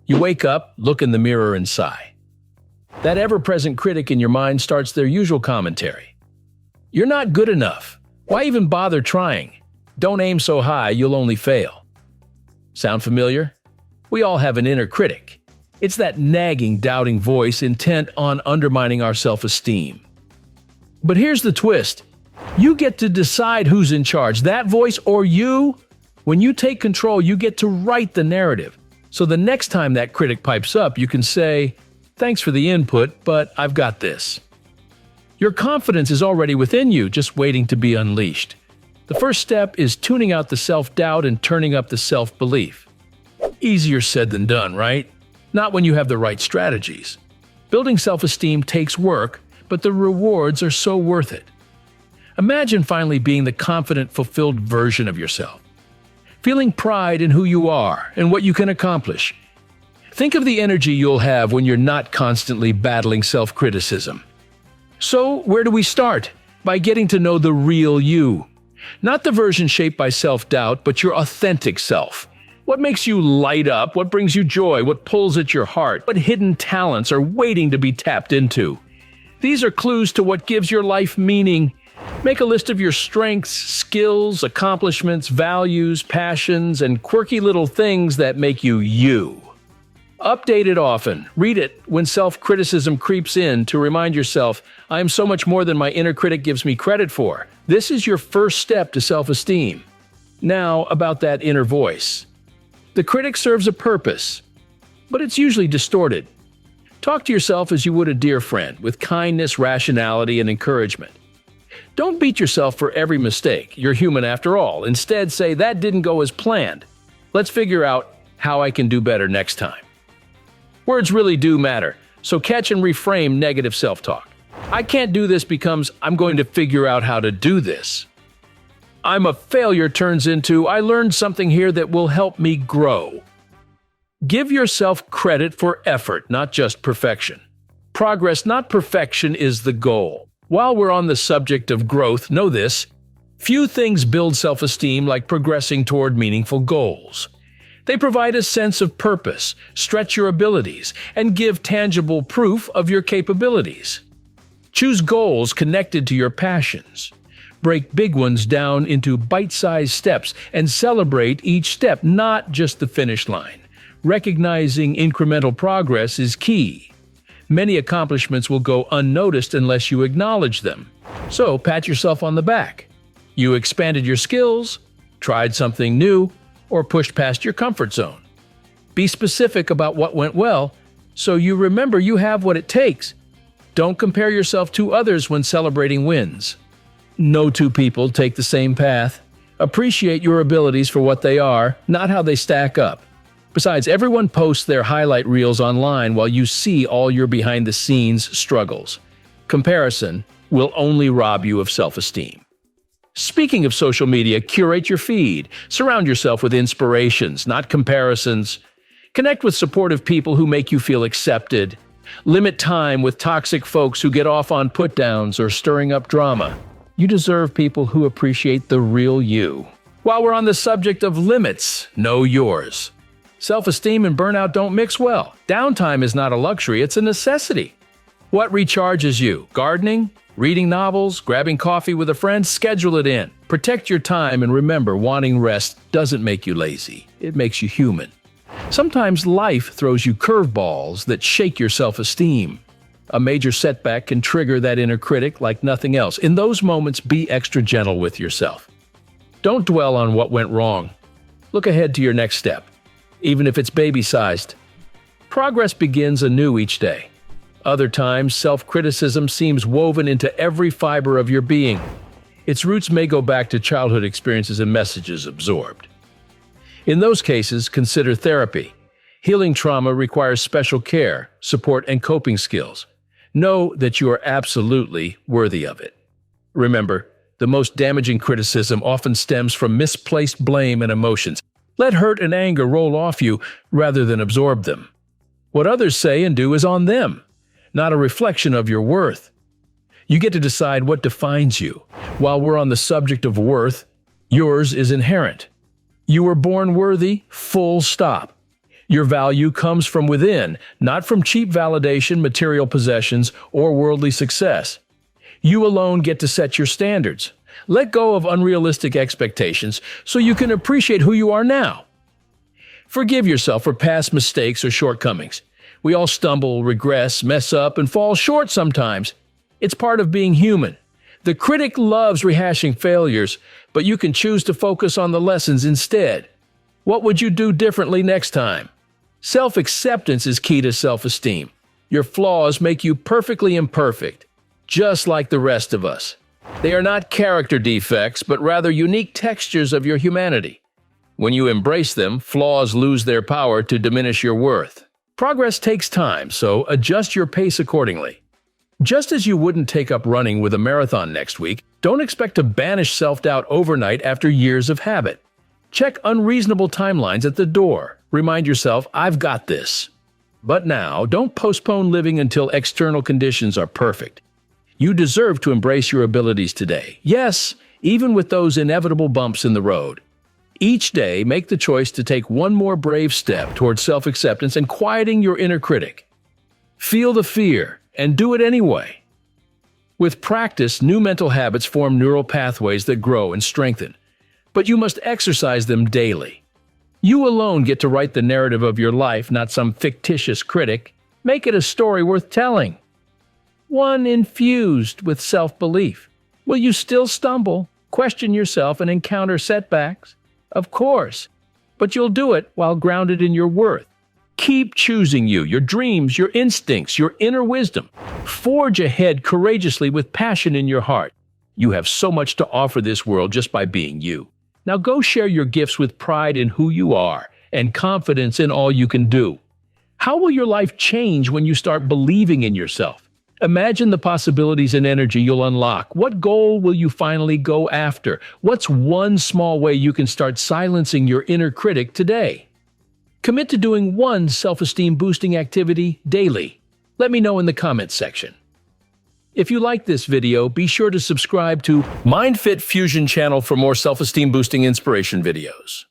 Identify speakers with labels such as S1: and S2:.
S1: You wake up, look in the mirror, and sigh. That ever-present critic in your mind starts their usual commentary. You're not good enough. Why even bother trying? Don't aim so high, you'll only fail. Sound familiar? We all have an inner critic. It's that nagging, doubting voice intent on undermining our self-esteem. But here's the twist. You get to decide who's in charge, that voice or you. When you take control, you get to write the narrative. So the next time that critic pipes up, you can say, "Thanks for the input, but I've got this." Your confidence is already within you, just waiting to be unleashed. The first step is tuning out the self-doubt and turning up the self-belief. Easier said than done, right? Not when you have the right strategies. Building self-esteem takes work, but the rewards are so worth it. Imagine finally being the confident, fulfilled version of yourself. Feeling pride in who you are and what you can accomplish. Think of the energy you'll have when you're not constantly battling self-criticism. So, where do we start? By getting to know the real you. Not the version shaped by self-doubt, but your authentic self. What makes you light up? What brings you joy? What pulls at your heart? What hidden talents are waiting to be tapped into? These are clues to what gives your life meaning. Make a list of your strengths, skills, accomplishments, values, passions, and quirky little things that make you you. Update it often. Read it when self-criticism creeps in to remind yourself, I am so much more than my inner critic gives me credit for. This is your first step to self-esteem. Now, about that inner voice. The critic serves a purpose, but it's usually distorted. Talk to yourself as you would a dear friend, with kindness, rationality, and encouragement. Don't beat yourself for every mistake. You're human after all. Instead, say, that didn't go as planned. Let's figure out how I can do better next time. Words really do matter, so catch and reframe negative self-talk. I can't do this becomes I'm going to figure out how to do this. I'm a failure turns into I learned something here that will help me grow. Give yourself credit for effort, not just perfection. Progress, not perfection, is the goal. While we're on the subject of growth, know this: few things build self-esteem like progressing toward meaningful goals. They provide a sense of purpose, stretch your abilities, and give tangible proof of your capabilities. Choose goals connected to your passions. Break big ones down into bite-sized steps and celebrate each step, not just the finish line. Recognizing incremental progress is key. Many accomplishments will go unnoticed unless you acknowledge them. So pat yourself on the back. You expanded your skills, tried something new, or pushed past your comfort zone. Be specific about what went well, so you remember you have what it takes. Don't compare yourself to others when celebrating wins. No two people take the same path. Appreciate your abilities for what they are, not how they stack up. Besides, everyone posts their highlight reels online while you see all your behind-the-scenes struggles. Comparison will only rob you of self-esteem. Speaking of social media, curate your feed. Surround yourself with inspirations, not comparisons. Connect with supportive people who make you feel accepted. Limit time with toxic folks who get off on put-downs or stirring up drama. You deserve people who appreciate the real you. While we're on the subject of limits, know yours. Self-esteem and burnout don't mix well. Downtime is not a luxury, it's a necessity. What recharges you? Gardening? Reading novels? Grabbing coffee with a friend? Schedule it in. Protect your time and remember, wanting rest doesn't make you lazy. It makes you human. Sometimes life throws you curveballs that shake your self-esteem. A major setback can trigger that inner critic like nothing else. In those moments, be extra gentle with yourself. Don't dwell on what went wrong. Look ahead to your next step, even if it's baby-sized. Progress begins anew each day. Other times, self-criticism seems woven into every fiber of your being. Its roots may go back to childhood experiences and messages absorbed. In those cases, consider therapy. Healing trauma requires special care, support, and coping skills. Know that you are absolutely worthy of it. Remember, the most damaging criticism often stems from misplaced blame and emotions. Let hurt and anger roll off you rather than absorb them. What others say and do is on them, not a reflection of your worth. You get to decide what defines you. While we're on the subject of worth, yours is inherent. You were born worthy, full stop. Your value comes from within, not from cheap validation, material possessions, or worldly success. You alone get to set your standards. Let go of unrealistic expectations so you can appreciate who you are now. Forgive yourself for past mistakes or shortcomings. We all stumble, regress, mess up, and fall short sometimes. It's part of being human. The critic loves rehashing failures, but you can choose to focus on the lessons instead. What would you do differently next time? Self-acceptance is key to self-esteem. Your flaws make you perfectly imperfect, just like the rest of us. They are not character defects, but rather unique textures of your humanity. When you embrace them, flaws lose their power to diminish your worth. Progress takes time, so adjust your pace accordingly. Just as you wouldn't take up running with a marathon next week, don't expect to banish self-doubt overnight after years of habit. Check unreasonable timelines at the door. Remind yourself, I've got this. But now, don't postpone living until external conditions are perfect. You deserve to embrace your abilities today. Yes, even with those inevitable bumps in the road. Each day, make the choice to take one more brave step towards self-acceptance and quieting your inner critic. Feel the fear, and do it anyway. With practice, new mental habits form neural pathways that grow and strengthen. But you must exercise them daily. You alone get to write the narrative of your life, not some fictitious critic. Make it a story worth telling. One infused with self-belief. Will you still stumble, question yourself, and encounter setbacks? Of course, but you'll do it while grounded in your worth. Keep choosing you, your dreams, your instincts, your inner wisdom. Forge ahead courageously with passion in your heart. You have so much to offer this world just by being you. Now go share your gifts with pride in who you are and confidence in all you can do. How will your life change when you start believing in yourself? Imagine the possibilities and energy you'll unlock. What goal will you finally go after? What's one small way you can start silencing your inner critic today? Commit to doing one self-esteem boosting activity daily. Let me know in the comments section. If you like this video, be sure to subscribe to MindFit Fusion channel for more self-esteem boosting inspiration videos.